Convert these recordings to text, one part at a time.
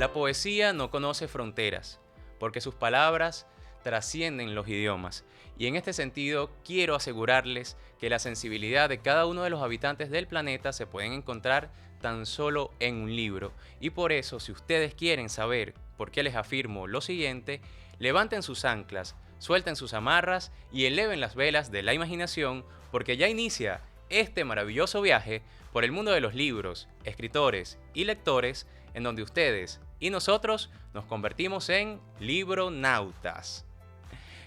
La poesía no conoce fronteras, porque sus palabras trascienden los idiomas. Y en este sentido, quiero asegurarles que la sensibilidad de cada uno de los habitantes del planeta se pueden encontrar tan solo en un libro. Y por eso, si ustedes quieren saber por qué les afirmo lo siguiente, levanten sus anclas, suelten sus amarras y eleven las velas de la imaginación, porque ya inicia este maravilloso viaje por el mundo de los libros, escritores y lectores, en donde ustedes y nosotros nos convertimos en libronautas.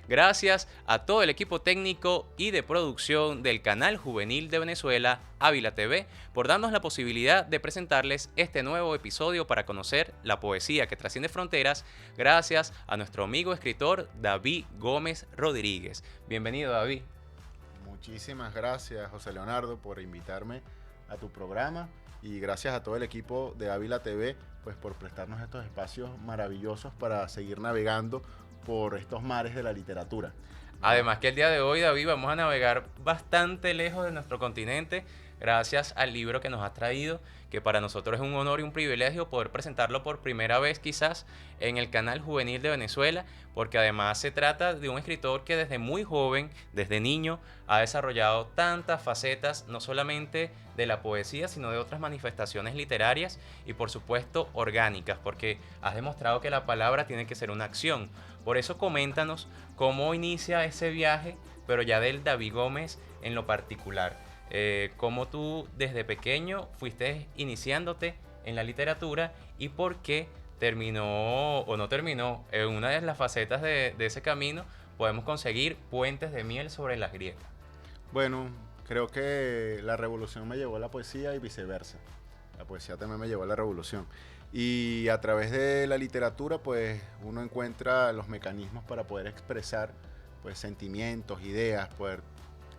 Gracias a todo el equipo técnico y de producción del canal juvenil de Venezuela, Ávila TV, por darnos la posibilidad de presentarles este nuevo episodio para conocer la poesía que trasciende fronteras, gracias a nuestro amigo escritor David Gómez Rodríguez. Bienvenido, David. Muchísimas gracias, José Leonardo, por invitarme a tu programa y gracias a todo el equipo de Ávila TV pues, por prestarnos estos espacios maravillosos para seguir navegando por estos mares de la literatura. Además que el día de hoy, David, vamos a navegar bastante lejos de nuestro continente gracias al libro que nos has traído, que para nosotros es un honor y un privilegio poder presentarlo por primera vez quizás en el canal juvenil de Venezuela, porque además se trata de un escritor que desde muy joven, desde niño, ha desarrollado tantas facetas, no solamente de la poesía, sino de otras manifestaciones literarias y por supuesto orgánicas, porque has demostrado que la palabra tiene que ser una acción. Por eso coméntanos cómo inicia ese viaje, pero ya del David Gómez en lo particular. Cómo tú desde pequeño fuiste iniciándote en la literatura y por qué terminó o no terminó. En una de las facetas de ese camino podemos conseguir Puentes de miel sobre las grietas. Bueno, creo que la revolución me llevó a la poesía y viceversa. La poesía también me llevó a la revolución. Y a través de la literatura, pues uno encuentra los mecanismos para poder expresar pues, sentimientos, ideas, poder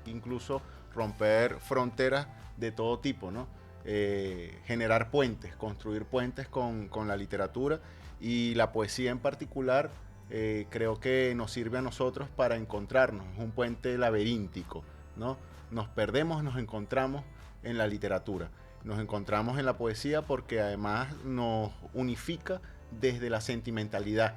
incluso romper fronteras de todo tipo, ¿no? Generar puentes, construir puentes con la literatura y la poesía en particular. Creo que nos sirve a nosotros para encontrarnos, es un puente laberíntico, ¿no? Nos perdemos, nos encontramos en la literatura. Nos encontramos en la poesía porque además nos unifica desde la sentimentalidad.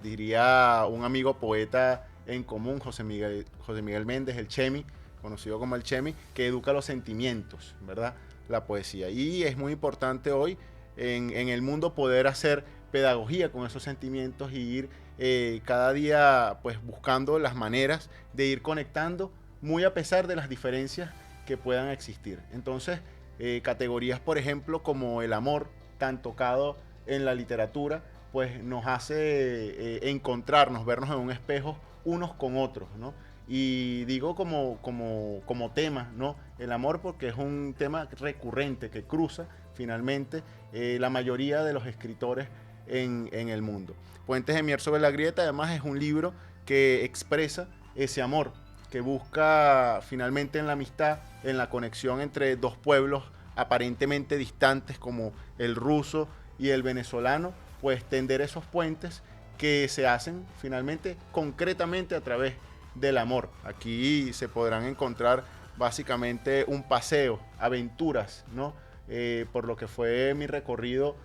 Diría un amigo poeta en común, José Miguel Méndez, el Chemi, conocido como el Chemi, que educa los sentimientos, ¿verdad? La poesía. Y es muy importante hoy en el mundo poder hacer pedagogía con esos sentimientos y ir cada día pues buscando las maneras de ir conectando muy a pesar de las diferencias que puedan existir. Entonces, categorías, por ejemplo, como el amor, tan tocado en la literatura, pues nos hace encontrarnos, vernos en un espejo unos con otros, ¿no? Y digo como tema, ¿no? El amor porque es un tema recurrente que cruza finalmente la mayoría de los escritores en el mundo. Puentes de miel sobre la grieta además es un libro que expresa ese amor, que busca finalmente en la amistad, en la conexión entre dos pueblos aparentemente distantes como el ruso y el venezolano, pues tender esos puentes que se hacen finalmente concretamente a través del amor. Aquí se podrán encontrar básicamente un paseo, aventuras, ¿no? Por lo que fue mi recorrido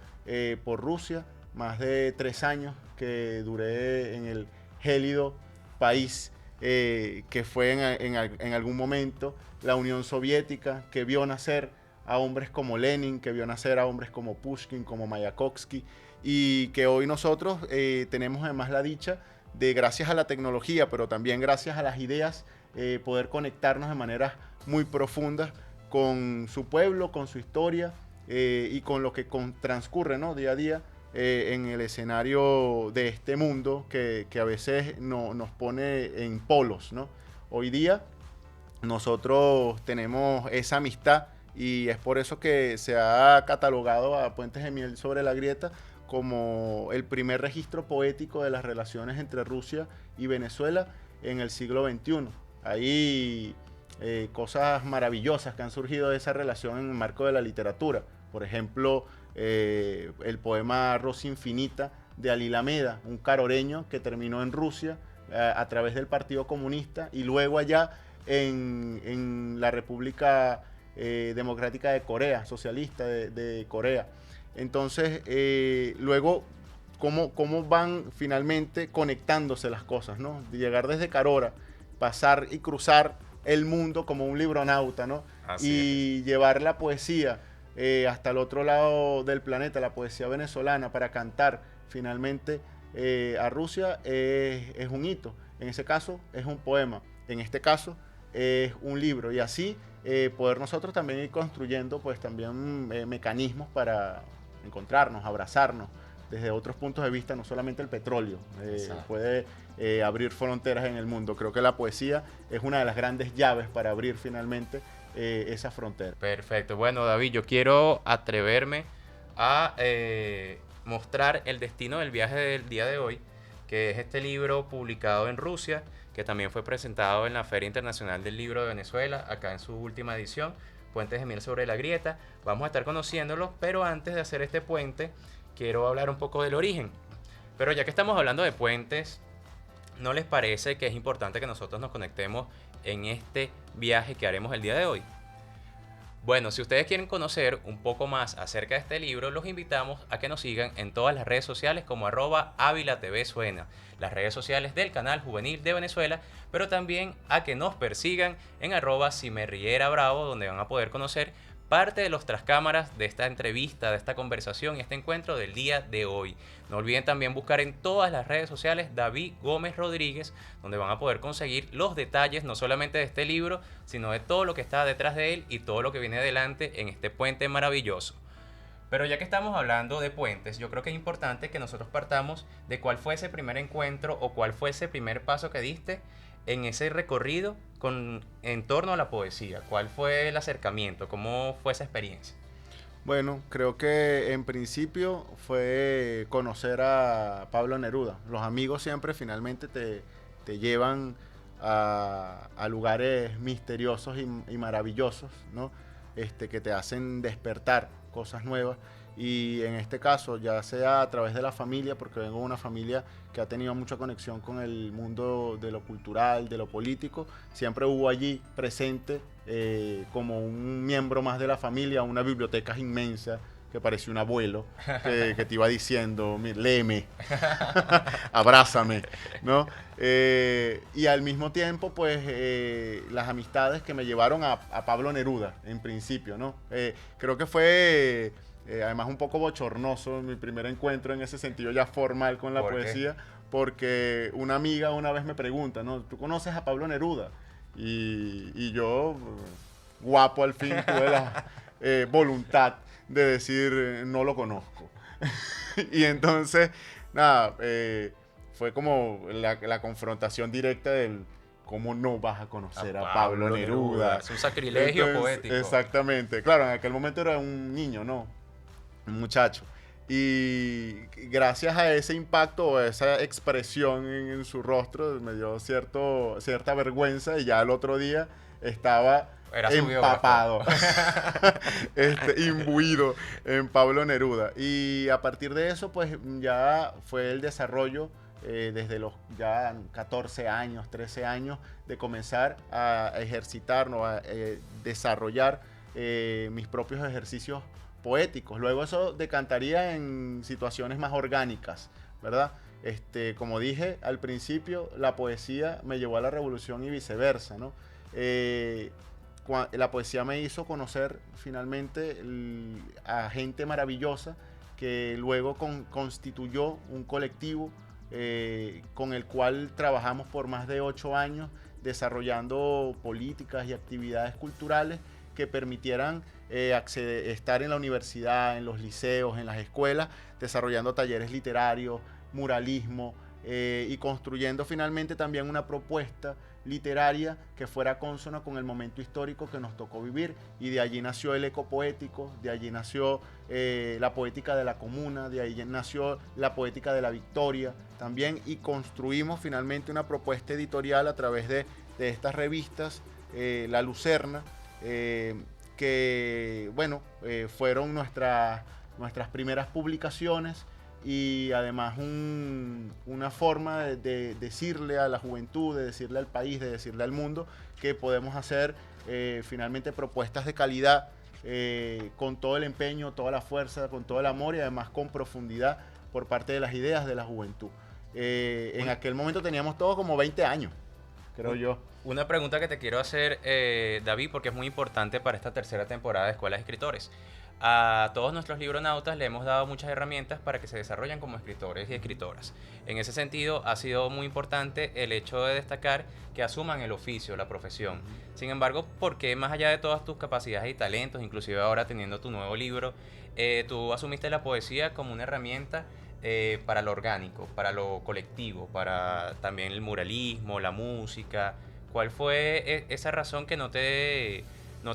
por Rusia, más de 3 años que duré en el gélido país que fue en algún momento la Unión Soviética, que vio nacer a hombres como Lenin, que vio nacer a hombres como Pushkin, como Mayakovsky, y que hoy nosotros tenemos además la dicha de, gracias a la tecnología, pero también gracias a las ideas, poder conectarnos de maneras muy profundas con su pueblo, con su historia y con lo que transcurre, ¿no? Día a día en el escenario de este mundo que a veces nos pone en polos, ¿no? Hoy día nosotros tenemos esa amistad y es por eso que se ha catalogado a Puentes de miel sobre la grieta como el primer registro poético de las relaciones entre Rusia y Venezuela en el siglo XXI. Hay cosas maravillosas que han surgido de esa relación en el marco de la literatura. Por ejemplo, el poema Rosa Infinita de Ali Lameda, un caroreño que terminó en Rusia a través del Partido Comunista y luego allá en la República Democrática de Corea, socialista de Corea. Entonces, luego, cómo van finalmente conectándose las cosas, ¿no? De llegar desde Carora, pasar y cruzar el mundo como un libronauta, ¿no? Así Y llevar la poesía hasta el otro lado del planeta, la poesía venezolana, para cantar finalmente a Rusia, es un hito. En ese caso, es un poema. En este caso, es un libro. Y así poder nosotros también ir construyendo pues también mecanismos para encontrarnos, abrazarnos desde otros puntos de vista, no solamente el petróleo puede abrir fronteras en el mundo. Creo que la poesía es una de las grandes llaves para abrir finalmente esa frontera. Perfecto. Bueno, David, yo quiero atreverme a mostrar el destino del viaje del día de hoy, que es este libro publicado en Rusia, que también fue presentado en la Feria Internacional del Libro de Venezuela, acá en su última edición, Puentes de Miel sobre la Grieta. Vamos a estar conociéndolo, pero antes de hacer este puente, quiero hablar un poco del origen. Pero ya que estamos hablando de puentes, ¿no les parece que es importante que nosotros nos conectemos en este viaje que haremos el día de hoy? Bueno, si ustedes quieren conocer un poco más acerca de este libro, los invitamos a que nos sigan en todas las redes sociales como @AvilaTVSuena, las redes sociales del canal juvenil de Venezuela, pero también a que nos persigan en @CimerrieраBravo, donde van a poder conocer parte de los trascámaras de esta entrevista, de esta conversación y este encuentro del día de hoy. No olviden también buscar en todas las redes sociales David Gómez Rodríguez, donde van a poder conseguir los detalles no solamente de este libro, sino de todo lo que está detrás de él y todo lo que viene adelante en este puente maravilloso. Pero ya que estamos hablando de puentes, yo creo que es importante que nosotros partamos de cuál fue ese primer encuentro o cuál fue ese primer paso que diste en ese recorrido en torno a la poesía. ¿Cuál fue el acercamiento? ¿Cómo fue esa experiencia? Bueno, creo que en principio fue conocer a Pablo Neruda. Los amigos siempre finalmente te llevan a lugares misteriosos y maravillosos, ¿no? Que te hacen despertar cosas nuevas. Y en este caso, ya sea a través de la familia, porque vengo de una familia que ha tenido mucha conexión con el mundo de lo cultural, de lo político, siempre hubo allí presente como un miembro más de la familia, una biblioteca inmensa que parecía un abuelo que te iba diciendo, léeme, abrázame, ¿no? Y al mismo tiempo, pues, las amistades que me llevaron a Pablo Neruda, en principio, ¿no? Creo que fue... además un poco bochornoso mi primer encuentro en ese sentido ya formal con la poesía, porque una amiga una vez me pregunta, ¿no? ¿Tú conoces a Pablo Neruda? Y yo, guapo al fin, tuve la voluntad de decir, no lo conozco. Y entonces, nada, fue como la confrontación directa del... ¿Cómo no vas a conocer a Pablo Neruda? Es un sacrilegio poético. Exactamente. Claro, en aquel momento era un niño, ¿no? Un muchacho. Y gracias a ese impacto, a esa expresión en su rostro, me dio cierta vergüenza y ya el otro día estaba empapado, imbuido en Pablo Neruda. Y a partir de eso, pues ya fue el desarrollo desde los ya 14 años, 13 años, de comenzar a ejercitarnos, a desarrollar mis propios ejercicios poéticos. Luego eso decantaría en situaciones más orgánicas, ¿verdad? Como dije al principio, la poesía me llevó a la revolución y viceversa, ¿no? La poesía me hizo conocer finalmente a gente maravillosa que luego constituyó un colectivo con el cual trabajamos por más de 8 años desarrollando políticas y actividades culturales que permitieran estar en la universidad, en los liceos, en las escuelas, desarrollando talleres literarios, muralismo y construyendo finalmente también una propuesta literaria que fuera consona con el momento histórico que nos tocó vivir, y de allí nació el eco poético, de allí nació la poética de la comuna, de allí nació la poética de la victoria también, y construimos finalmente una propuesta editorial a través de estas revistas, La Lucerna, que bueno, fueron nuestras primeras publicaciones, y además una forma de decirle a la juventud, de decirle al país, de decirle al mundo que podemos hacer finalmente propuestas de calidad con todo el empeño, toda la fuerza, con todo el amor y además con profundidad por parte de las ideas de la juventud. En aquel momento teníamos todos como 20 años, creo yo. Una pregunta que te quiero hacer, David, porque es muy importante para esta tercera temporada de Escuelas de Escritores. A todos nuestros libronautas le hemos dado muchas herramientas para que se desarrollen como escritores y escritoras. En ese sentido, ha sido muy importante el hecho de destacar que asuman el oficio, la profesión. Sin embargo, porque más allá de todas tus capacidades y talentos, inclusive ahora teniendo tu nuevo libro, tú asumiste la poesía como una herramienta para lo orgánico, para lo colectivo, para también el muralismo, la música? ¿Cuál fue esa razón que no te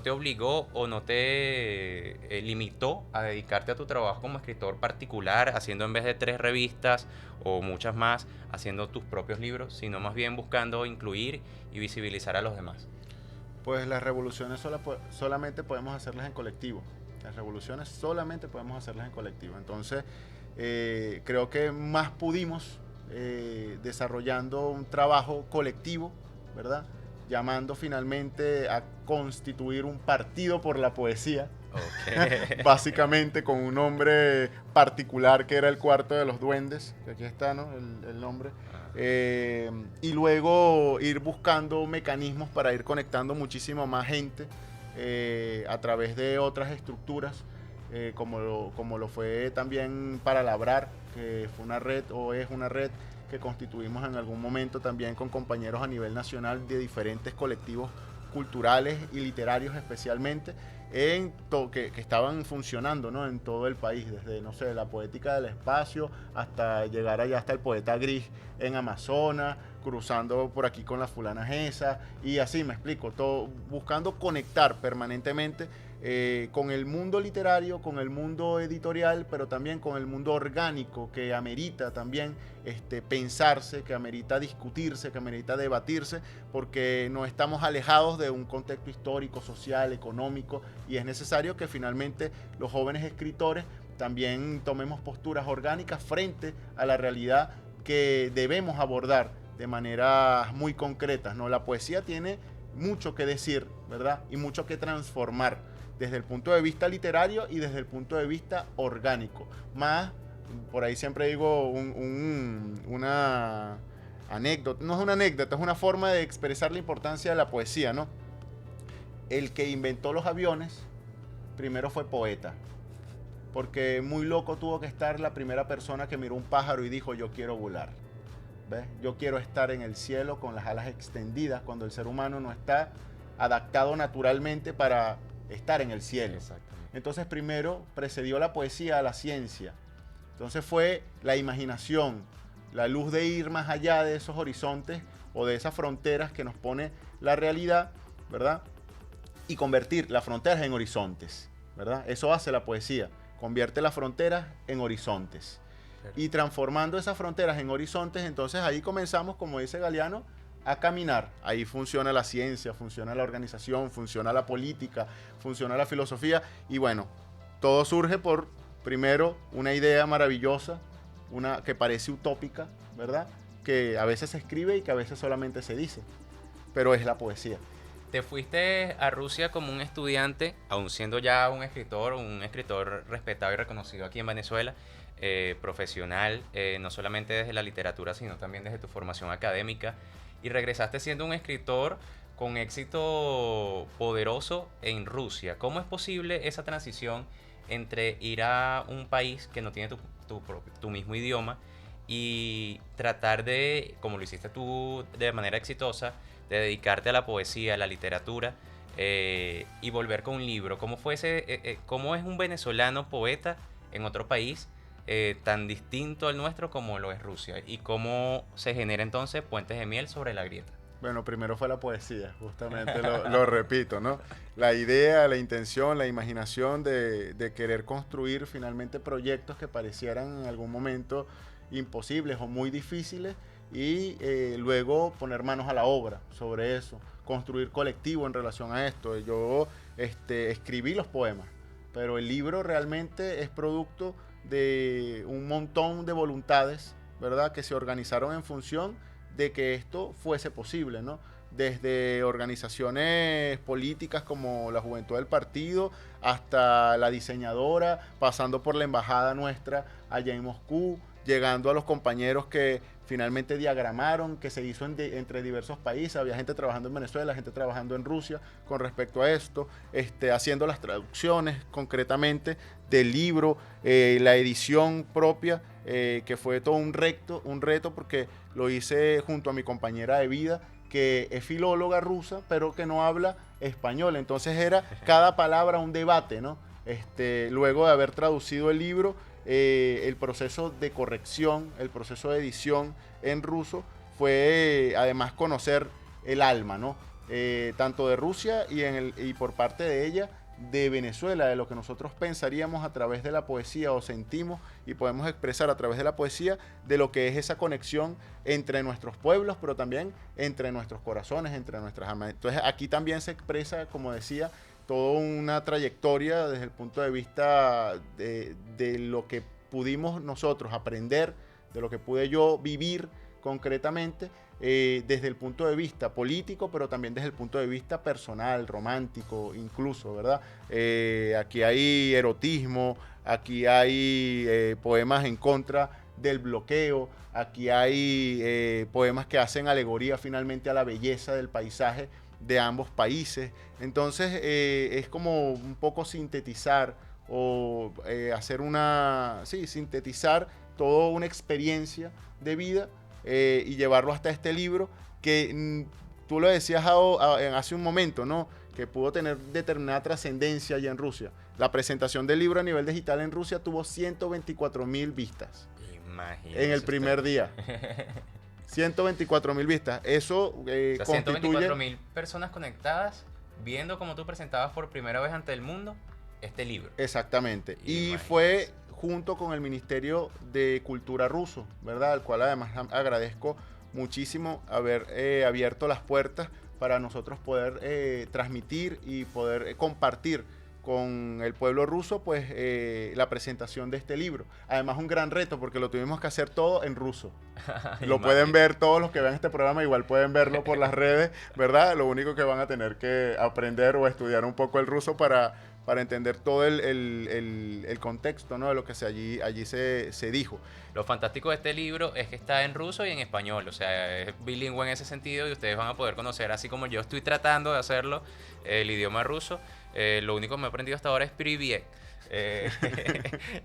obligó o no te limitó a dedicarte a tu trabajo como escritor particular, haciendo en vez de 3 revistas o muchas más, haciendo tus propios libros, sino más bien buscando incluir y visibilizar a los demás? Pues las revoluciones solamente podemos hacerlas en colectivo. Las revoluciones solamente podemos hacerlas en colectivo. Entonces, creo que más pudimos desarrollando un trabajo colectivo, ¿verdad? Llamando finalmente a constituir un partido por la poesía, Okay. básicamente con un nombre particular que era el Cuarto de los Duendes, que aquí está, ¿no? El nombre. Y luego ir buscando mecanismos para ir conectando muchísimo más gente a través de otras estructuras, como lo fue también para Labrar, que fue una red o es una red que constituimos en algún momento también con compañeros a nivel nacional de diferentes colectivos culturales y literarios especialmente, que estaban funcionando, ¿no? En todo el país, desde, no sé, la poética del espacio hasta llegar allá hasta el poeta gris en Amazonas, cruzando por aquí con las fulanas esas, y así me explico, todo buscando conectar permanentemente con el mundo literario, con el mundo editorial, pero también con el mundo orgánico que amerita también pensarse, que amerita discutirse, que amerita debatirse, porque no estamos alejados de un contexto histórico, social, económico, y es necesario que finalmente los jóvenes escritores también tomemos posturas orgánicas frente a la realidad que debemos abordar de maneras muy concretas, ¿no? La poesía tiene mucho que decir, ¿verdad? Y mucho que transformar desde el punto de vista literario y desde el punto de vista orgánico. Más, por ahí siempre digo una anécdota, no es una anécdota, es una forma de expresar la importancia de la poesía, ¿no? El que inventó los aviones primero fue poeta, porque muy loco tuvo que estar la primera persona que miró un pájaro y dijo: yo quiero volar. ¿Ves? Yo quiero estar en el cielo con las alas extendidas, cuando el ser humano no está adaptado naturalmente para estar en el cielo. Exactamente. Entonces primero precedió la poesía a la ciencia. Entonces fue la imaginación, la luz de ir más allá de esos horizontes o de esas fronteras que nos pone la realidad, ¿verdad? Y convertir las fronteras en horizontes, ¿verdad? Eso hace la poesía, convierte las fronteras en horizontes. Y transformando esas fronteras en horizontes, entonces ahí comenzamos, como dice Galeano, a caminar. Ahí funciona la ciencia, funciona la organización, funciona la política, funciona la filosofía. Y bueno, todo surge por, primero, una idea maravillosa, una que parece utópica, ¿verdad? Que a veces se escribe y que a veces solamente se dice. Pero es la poesía. Te fuiste a Rusia como un estudiante, aun siendo ya un escritor respetado y reconocido aquí en Venezuela, profesional, no solamente desde la literatura, sino también desde tu formación académica, y regresaste siendo un escritor con éxito poderoso en Rusia. ¿Cómo es posible esa transición entre ir a un país que no tiene tu mismo idioma y tratar de, como lo hiciste tú de manera exitosa, de dedicarte a la poesía, a la literatura, y volver con un libro? ¿Cómo fue cómo es un venezolano poeta en otro país tan distinto al nuestro como lo es Rusia? ¿Y cómo se genera entonces Puentes de Miel sobre la Grieta? Bueno, primero fue la poesía, justamente lo repito, ¿no? La idea, la intención, la imaginación de querer construir finalmente proyectos que parecieran en algún momento imposibles o muy difíciles, y luego poner manos a la obra sobre eso, construir colectivo en relación a esto. Yo escribí los poemas, pero el libro realmente es producto de un montón de voluntades, ¿verdad?, que se organizaron en función de que esto fuese posible, ¿no? desde organizaciones políticas como la Juventud del Partido, hasta la diseñadora, pasando por la embajada nuestra allá en Moscú, llegando a los compañeros que finalmente diagramaron, que se hizo entre diversos países. Había gente trabajando en Venezuela, gente trabajando en Rusia con respecto a esto, haciendo las traducciones concretamente del libro, la edición propia, que fue todo un reto porque lo hice junto a mi compañera de vida, que es filóloga rusa, pero que no habla español. Entonces era cada palabra un debate, ¿no? Luego de haber traducido el libro, el proceso de corrección, el proceso de edición en ruso, fue además conocer el alma, ¿no? Tanto de Rusia y por parte de ella, de Venezuela, de lo que nosotros pensaríamos a través de la poesía o sentimos y podemos expresar a través de la poesía, de lo que es esa conexión entre nuestros pueblos, pero también entre nuestros corazones, entre nuestras almas. Entonces aquí también se expresa, como decía, toda una trayectoria desde el punto de vista de lo que pudimos nosotros aprender, de lo que pude yo vivir concretamente, desde el punto de vista político, pero también desde el punto de vista personal, romántico, incluso, ¿verdad? Aquí hay erotismo, aquí hay poemas en contra del bloqueo, aquí hay poemas que hacen alegoría finalmente a la belleza del paisaje de ambos países. Entonces es como un poco sintetizar o sintetizar toda una experiencia de vida y llevarlo hasta este libro que tú lo decías hace un momento, ¿no? Que pudo tener determinada trascendencia allá en Rusia. La presentación del libro a nivel digital en Rusia tuvo 124.000 vistas. Imagínese en el primer día. 124.000 vistas. Eso O sea, constituye 124.000 personas conectadas viendo cómo tú presentabas por primera vez ante el mundo este libro. Exactamente. Y Imagínese. fue junto con el Ministerio de Cultura ruso, ¿verdad? Al cual además agradezco muchísimo haber abierto las puertas para nosotros poder transmitir y poder compartir con el pueblo ruso, pues la presentación de este libro. Además, un gran reto porque lo tuvimos que hacer todo en ruso. Lo pueden ver todos los que vean este programa, igual pueden verlo por las redes, ¿verdad? Lo único que van a tener que aprender o estudiar un poco el ruso para entender todo el contexto, ¿no? De lo que allí se dijo. Lo fantástico de este libro es que está en ruso y en español, o sea, es bilingüe en ese sentido y ustedes van a poder conocer, así como yo estoy tratando de hacerlo, el idioma ruso. Lo único que me he aprendido hasta ahora es priviet.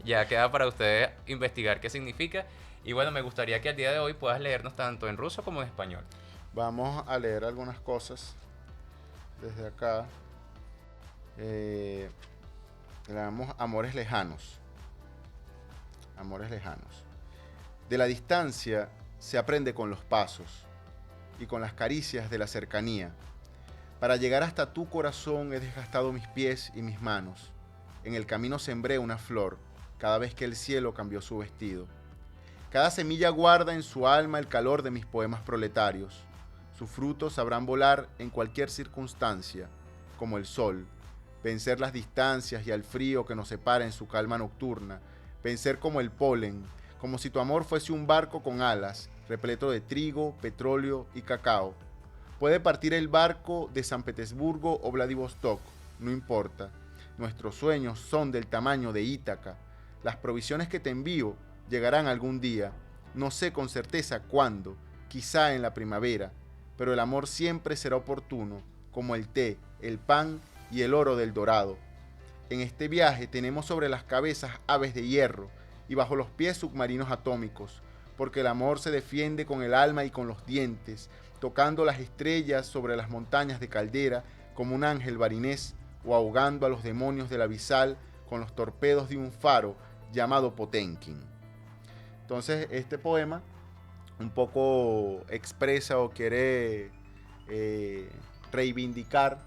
Ya queda para ustedes investigar qué significa. Y bueno, me gustaría que al día de hoy puedas leernos tanto en ruso como en español. Vamos a leer algunas cosas desde acá. Le damos Amores lejanos. Amores lejanos. De la distancia se aprende con los pasos y con las caricias de la cercanía. Para llegar hasta tu corazón he desgastado mis pies y mis manos. En el camino sembré una flor cada vez que el cielo cambió su vestido. Cada semilla guarda en su alma el calor de mis poemas proletarios. Sus frutos sabrán volar en cualquier circunstancia, como el sol, vencer las distancias y al frío que nos separa en su calma nocturna, vencer como el polen, como si tu amor fuese un barco con alas, repleto de trigo, petróleo y cacao. Puede partir el barco de San Petersburgo o Vladivostok, no importa. Nuestros sueños son del tamaño de Ítaca. Las provisiones que te envío llegarán algún día. No sé con certeza cuándo, quizá en la primavera, pero el amor siempre será oportuno, como el té, el pan y el oro del dorado. En este viaje tenemos sobre las cabezas aves de hierro y bajo los pies submarinos atómicos, porque el amor se defiende con el alma y con los dientes, tocando las estrellas sobre las montañas de caldera como un ángel barinés o ahogando a los demonios del abisal con los torpedos de un faro llamado Potenkin. Entonces este poema un poco expresa o quiere reivindicar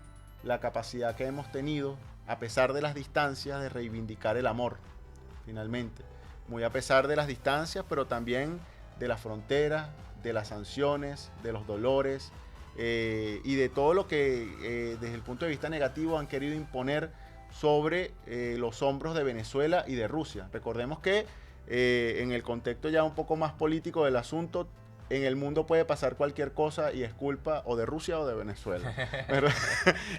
la capacidad que hemos tenido, a pesar de las distancias, de reivindicar el amor, finalmente. Muy a pesar de las distancias, pero también de las fronteras, de las sanciones, de los dolores y de todo lo que desde el punto de vista negativo han querido imponer sobre los hombros de Venezuela y de Rusia. Recordemos que en el contexto ya un poco más político del asunto, en el mundo puede pasar cualquier cosa y es culpa o de Rusia o de Venezuela, ¿verdad?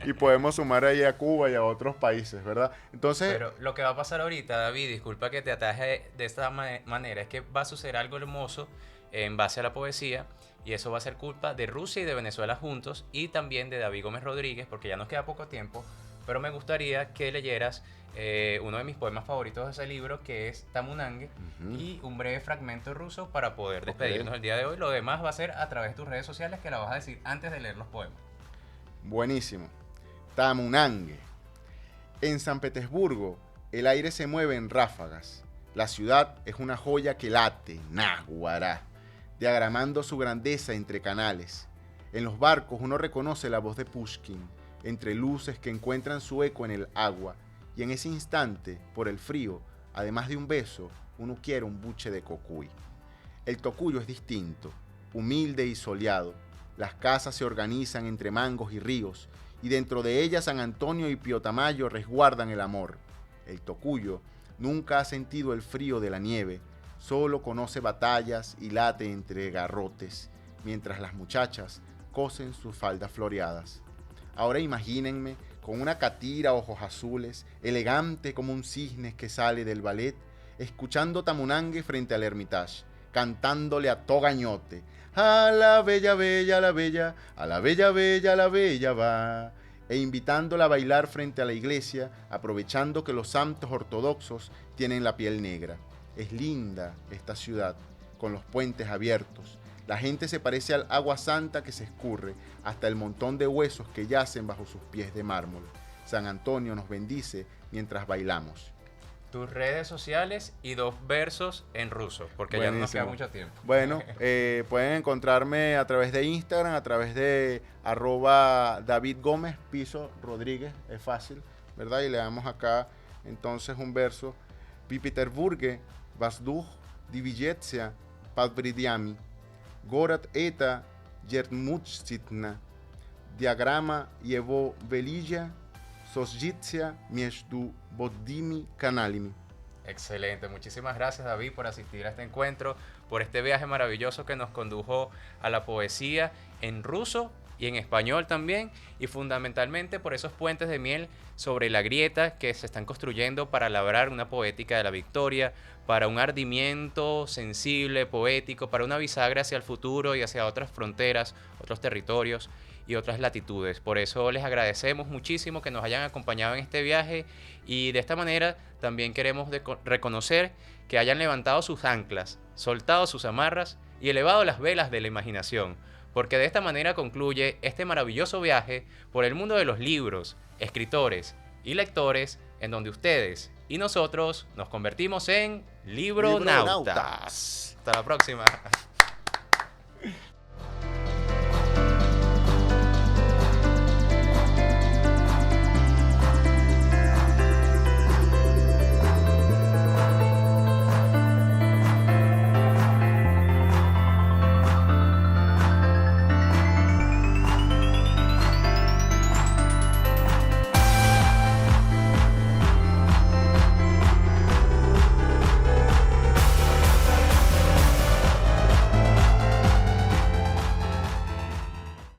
Y podemos sumar ahí a Cuba y a otros países, ¿verdad? Entonces, Pero lo que va a pasar ahorita, David, disculpa que te ataje de esta manera, es que va a suceder algo hermoso en base a la poesía y eso va a ser culpa de Rusia y de Venezuela juntos y también de David Gómez Rodríguez, porque ya nos queda poco tiempo, pero me gustaría que leyeras uno de mis poemas favoritos de ese libro, que es Tamunangue, y un breve fragmento ruso para poder despedirnos el día de hoy. Lo demás va a ser a través de tus redes sociales, que la vas a decir antes de leer los poemas. buenísimo. Tamunangue. En San Petersburgo, el aire se mueve en ráfagas. La ciudad es una joya que late, náguará, diagramando su grandeza entre canales. En los barcos uno reconoce la voz de Pushkin, entre luces que encuentran su eco en el agua, y en ese instante, por el frío, además de un beso, uno quiere un buche de cocuy. El tocuyo es distinto, humilde y soleado. Las casas se organizan entre mangos y ríos, y dentro de ellas San Antonio y Pío Tamayo resguardan el amor. El tocuyo nunca ha sentido el frío de la nieve, solo conoce batallas y late entre garrotes, mientras las muchachas cosen sus faldas floreadas. Ahora imagínenme con una catira, ojos azules, elegante como un cisne que sale del ballet, escuchando Tamunangue frente al Hermitage, cantándole a Togañote: a la bella, bella, a la bella, a la bella, bella, a la bella va, e invitándola a bailar frente a la iglesia, aprovechando que los santos ortodoxos tienen la piel negra. Es linda esta ciudad, con los puentes abiertos. La gente se parece al agua santa que se escurre hasta el montón de huesos que yacen bajo sus pies de mármol. San Antonio nos bendice mientras bailamos. Tus redes sociales y 2 versos en ruso, porque ya no nos queda mucho tiempo. Bueno, pueden encontrarme a través de Instagram, a través de @David Gómez Piso Rodríguez, es fácil, ¿verdad? Y le damos acá entonces un verso. Petersburgue, Vazduch, Divijetsia, Padbridiami, Gorod eta Yermuchsitna, Diagrama Yevo Velilla, Sosjitsia Mieshdu Bodimi Kanalimi. Excelente, muchísimas gracias David por asistir a este encuentro, por este viaje maravilloso que nos condujo a la poesía en ruso y en español también, y fundamentalmente por esos puentes de miel sobre la grieta que se están construyendo para labrar una poética de la victoria, para un ardimiento sensible, poético, para una bisagra hacia el futuro y hacia otras fronteras, otros territorios y otras latitudes. Por eso les agradecemos muchísimo que nos hayan acompañado en este viaje, y de esta manera también queremos reconocer que hayan levantado sus anclas, soltado sus amarras y elevado las velas de la imaginación, porque de esta manera concluye este maravilloso viaje por el mundo de los libros, escritores y lectores, en donde ustedes y nosotros nos convertimos en libronautas. Hasta la próxima.